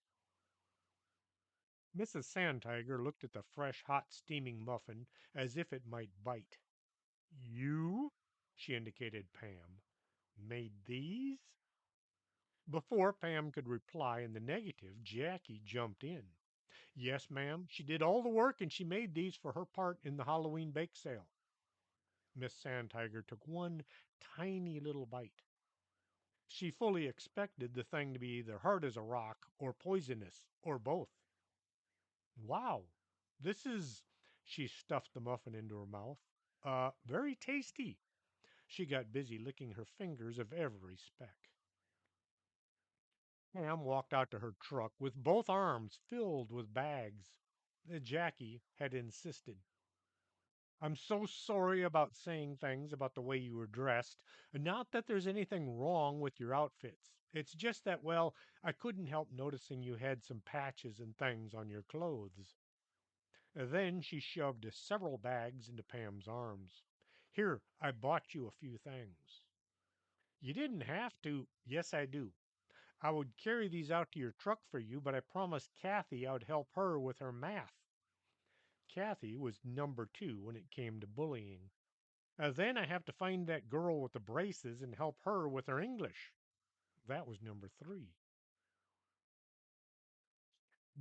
A: Mrs. Sandtiger looked at the fresh, hot, steaming muffin as if it might bite. You, she indicated Pam, made these? Before Pam could reply in the negative, Jackie jumped in. Yes, ma'am, she did all the work and she made these for her part in the Halloween bake sale. Miss Sandtiger took one tiny little bite. She fully expected the thing to be either hard as a rock or poisonous or both. Wow, this is. She stuffed the muffin into her mouth. Very tasty. She got busy licking her fingers of every speck. Pam walked out to her truck with both arms filled with bags. Jackie had insisted. I'm so sorry about saying things about the way you were dressed. Not that there's anything wrong with your outfits. It's just that, well, I couldn't help noticing you had some patches and things on your clothes. Then she shoved several bags into Pam's arms. Here, I bought you a few things. You didn't have to. Yes, I do. I would carry these out to your truck for you, but I promised Kathy I would help her with her math. Kathy was number 2 when it came to bullying. Then I have to find that girl with the braces and help her with her English. That was number 3.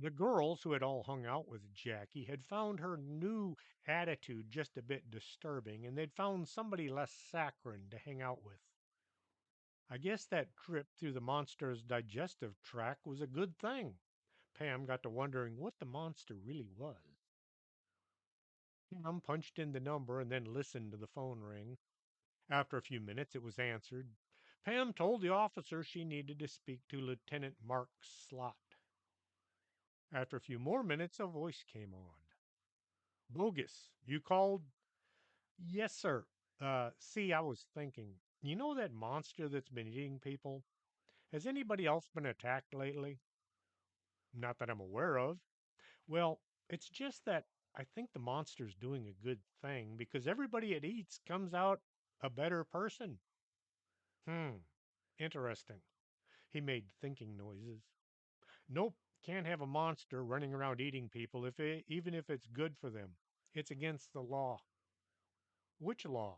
A: The girls who had all hung out with Jackie had found her new attitude just a bit disturbing, and they'd found somebody less saccharine to hang out with. I guess that trip through the monster's digestive tract was a good thing. Pam got to wondering what the monster really was. Pam punched in the number and then listened to the phone ring. After a few minutes, it was answered. Pam told the officer she needed to speak to Lieutenant Mark Slot. After a few more minutes, a voice came on. Bogus, you called? Yes, sir. See, I was thinking, you know that monster that's been eating people? Has anybody else been attacked lately? Not that I'm aware of. Well, it's just that I think the monster's doing a good thing because everybody it eats comes out a better person. Hmm, interesting. He made thinking noises. Nope, can't have a monster running around eating people even if it's good for them. It's against the law. Which law?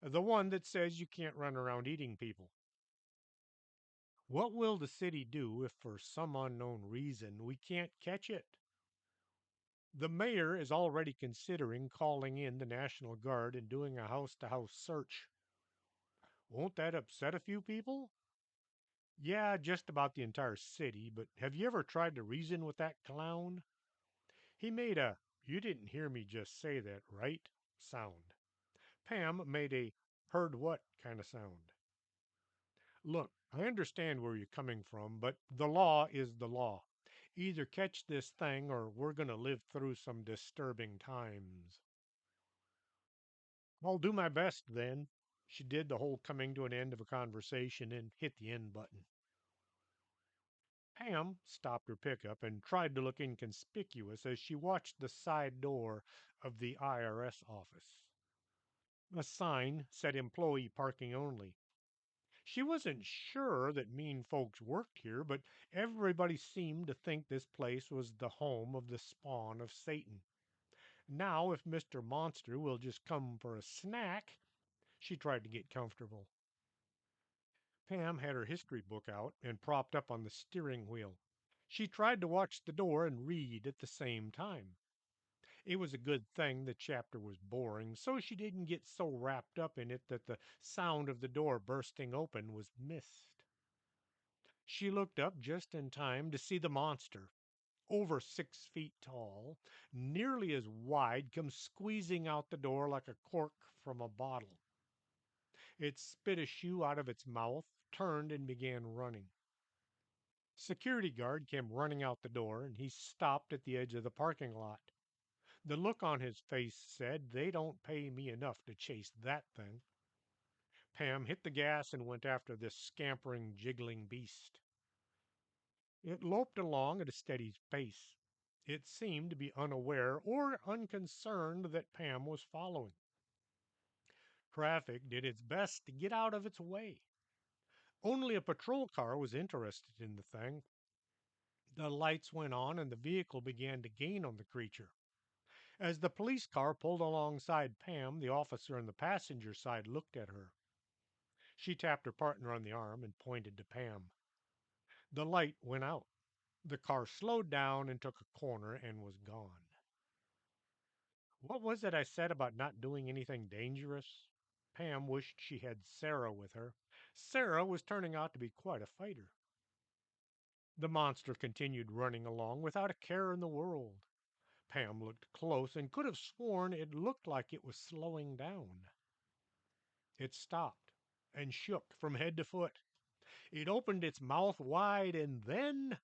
A: The one that says you can't run around eating people. What will the city do if for some unknown reason we can't catch it? The mayor is already considering calling in the National Guard and doing a house to house search. Won't that upset a few people? Yeah, just about the entire city, but have you ever tried to reason with that clown? He made a "you didn't hear me just say that, right?" sound. Pam made a "heard what" kind of sound. Look, I understand where you're coming from, but the law is the law. Either catch this thing or we're going to live through some disturbing times. I'll do my best then. She did the whole coming to an end of a conversation and hit the end button. Pam stopped her pickup and tried to look inconspicuous as she watched the side door of the IRS office. A sign said employee parking only. She wasn't sure that mean folks worked here, but everybody seemed to think this place was the home of the spawn of Satan. Now, if Mr. Monster will just come for a snack, she tried to get comfortable. Pam had her history book out and propped up on the steering wheel. She tried to watch the door and read at the same time. It was a good thing the chapter was boring, so she didn't get so wrapped up in it that the sound of the door bursting open was missed. She looked up just in time to see the monster, over 6 feet tall, nearly as wide, come squeezing out the door like a cork from a bottle. It spit a shoe out of its mouth, turned, and began running. Security guard came running out the door, and he stopped at the edge of the parking lot. The look on his face said, "They don't pay me enough to chase that thing." Pam hit the gas and went after this scampering, jiggling beast. It loped along at a steady pace. It seemed to be unaware or unconcerned that Pam was following. Traffic did its best to get out of its way. Only a patrol car was interested in the thing. The lights went on and the vehicle began to gain on the creature. As the police car pulled alongside Pam, the officer on the passenger side looked at her. She tapped her partner on the arm and pointed to Pam. The light went out. The car slowed down and took a corner and was gone. What was it I said about not doing anything dangerous? Pam wished she had Sarah with her. Sarah was turning out to be quite a fighter. The monster continued running along without a care in the world. Pam looked close and could have sworn it looked like it was slowing down. It stopped and shook from head to foot. It opened its mouth wide and then,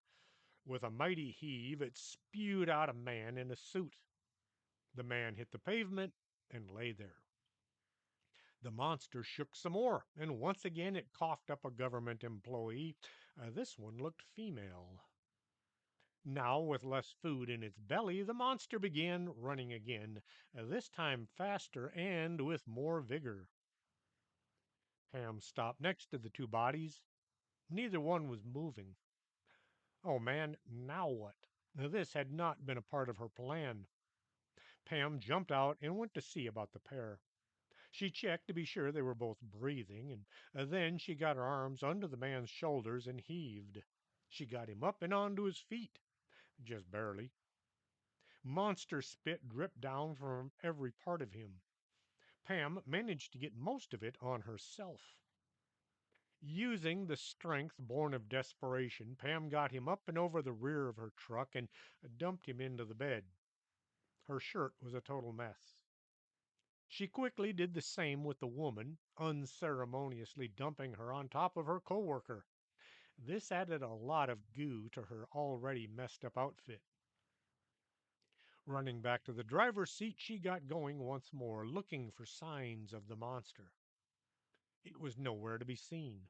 A: with a mighty heave, it spewed out a man in a suit. The man hit the pavement and lay there. The monster shook some more, and once again it coughed up a government employee. This one looked female. Now, with less food in its belly, the monster began running again, this time faster and with more vigor. Pam stopped next to the two bodies. Neither one was moving. Oh man, now what? This had not been a part of her plan. Pam jumped out and went to see about the pair. She checked to be sure they were both breathing, and then she got her arms under the man's shoulders and heaved. She got him up and onto his feet, just barely. Monster spit dripped down from every part of him. Pam managed to get most of it on herself. Using the strength born of desperation, Pam got him up and over the rear of her truck and dumped him into the bed. Her shirt was a total mess. She quickly did the same with the woman, unceremoniously dumping her on top of her coworker. This added a lot of goo to her already messed up outfit. Running back to the driver's seat, she got going once more, looking for signs of the monster. It was nowhere to be seen.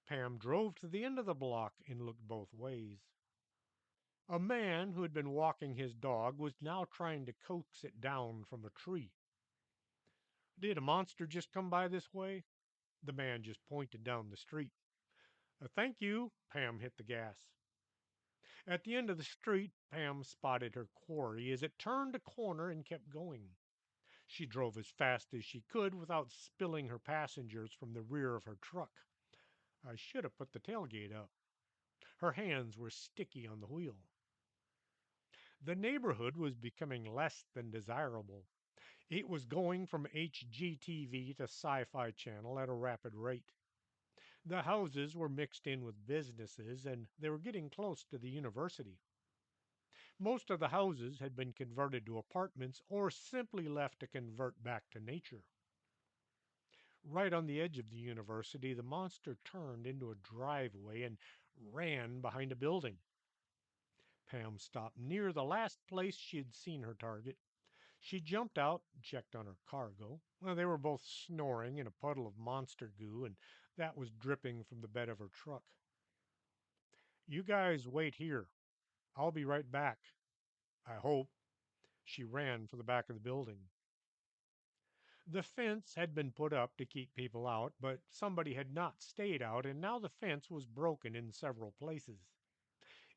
A: Pam drove to the end of the block and looked both ways. A man who had been walking his dog was now trying to coax it down from a tree. Did a monster just come by this way? The man just pointed down the street. Thank you. Pam hit the gas. At the end of the street, Pam spotted her quarry as it turned a corner and kept going. She drove as fast as she could without spilling her passengers from the rear of her truck. I should have put the tailgate up. Her hands were sticky on the wheel. The neighborhood was becoming less than desirable. It was going from HGTV to Sci Fi Channel at a rapid rate. The houses were mixed in with businesses, and they were getting close to the university. Most of the houses had been converted to apartments or simply left to convert back to nature. Right on the edge of the university, the monster turned into a driveway and ran behind a building. Pam stopped near the last place she had seen her target. She jumped out and checked on her cargo. Well, they were both snoring in a puddle of monster goo, and that was dripping from the bed of her truck. You guys wait here. I'll be right back. I hope. She ran for the back of the building. The fence had been put up to keep people out, but somebody had not stayed out, and now the fence was broken in several places.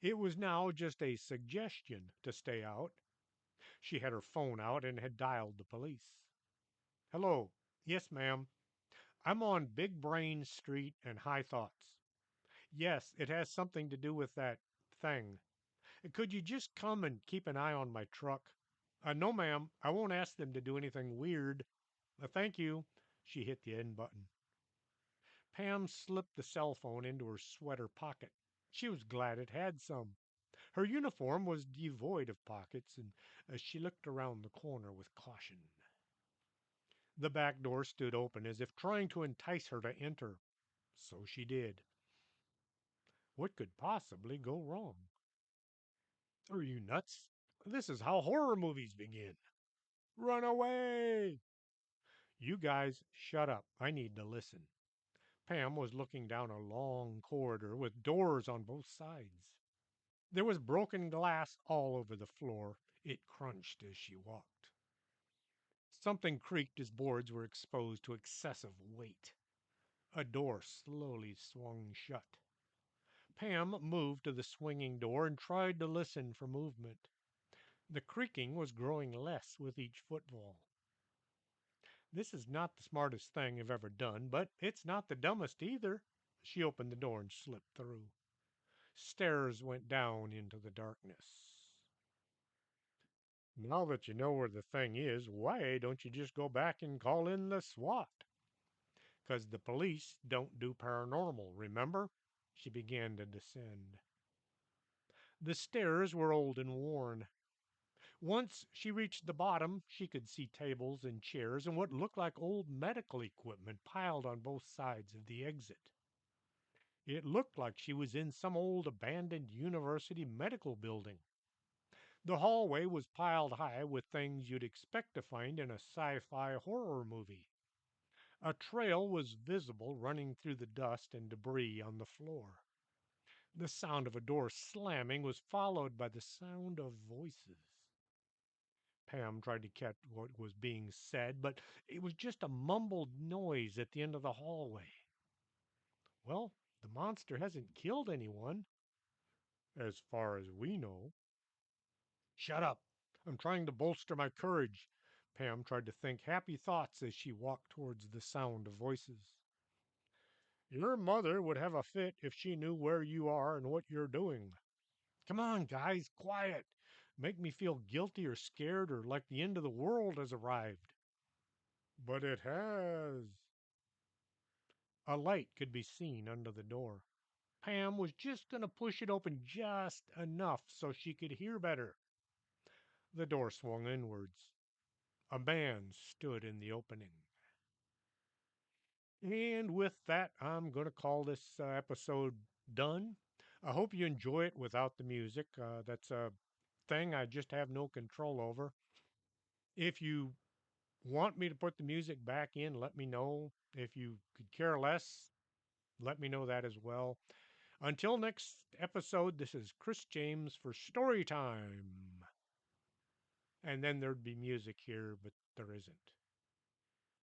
A: It was now just a suggestion to stay out. She had her phone out and had dialed the police. Hello. Yes, ma'am. I'm on Big Brain Street and High Thoughts. Yes, it has something to do with that thing. Could you just come and keep an eye on my truck? No, ma'am. I won't ask them to do anything weird. Thank you. She hit the end button. Pam slipped the cell phone into her sweater pocket. She was glad it had some. Her uniform was devoid of pockets, and she looked around the corner with caution. The back door stood open as if trying to entice her to enter. So she did. What could possibly go wrong? Are you nuts? This is how horror movies begin. Run away! You guys, shut up. I need to listen. Pam was looking down a long corridor with doors on both sides. There was broken glass all over the floor. It crunched as she walked. Something creaked as boards were exposed to excessive weight. A door slowly swung shut. Pam moved to the swinging door and tried to listen for movement. The creaking was growing less with each footfall. This is not the smartest thing I've ever done, but it's not the dumbest either. She opened the door and slipped through. Stairs went down into the darkness. Now that you know where the thing is, why don't you just go back and call in the SWAT? 'Cause the police don't do paranormal, remember? She began to descend. The stairs were old and worn. Once she reached the bottom, she could see tables and chairs and what looked like old medical equipment piled on both sides of the exit. It looked like she was in some old abandoned university medical building. The hallway was piled high with things you'd expect to find in a sci fi horror movie. A trail was visible running through the dust and debris on the floor. The sound of a door slamming was followed by the sound of voices. Pam tried to catch what was being said, but it was just a mumbled noise at the end of the hallway. Well, the monster hasn't killed anyone, as far as we know. Shut up. I'm trying to bolster my courage. Pam tried to think happy thoughts as she walked towards the sound of voices. Your mother would have a fit if she knew where you are and what you're doing. Come on, guys, quiet. Make me feel guilty or scared or like the end of the world has arrived. But it has. A light could be seen under the door. Pam was just going to push it open just enough so she could hear better. The door swung inwards. A man stood in the opening. And with that, I'm going to call this episode done. I hope you enjoy it without the music. That's a thing I just have no control over. If you want me to put the music back in, let me know. If you could care less, Let me know that as well. Until next episode, this is Chris James for Story Time. And then there'd be music here, but there isn't.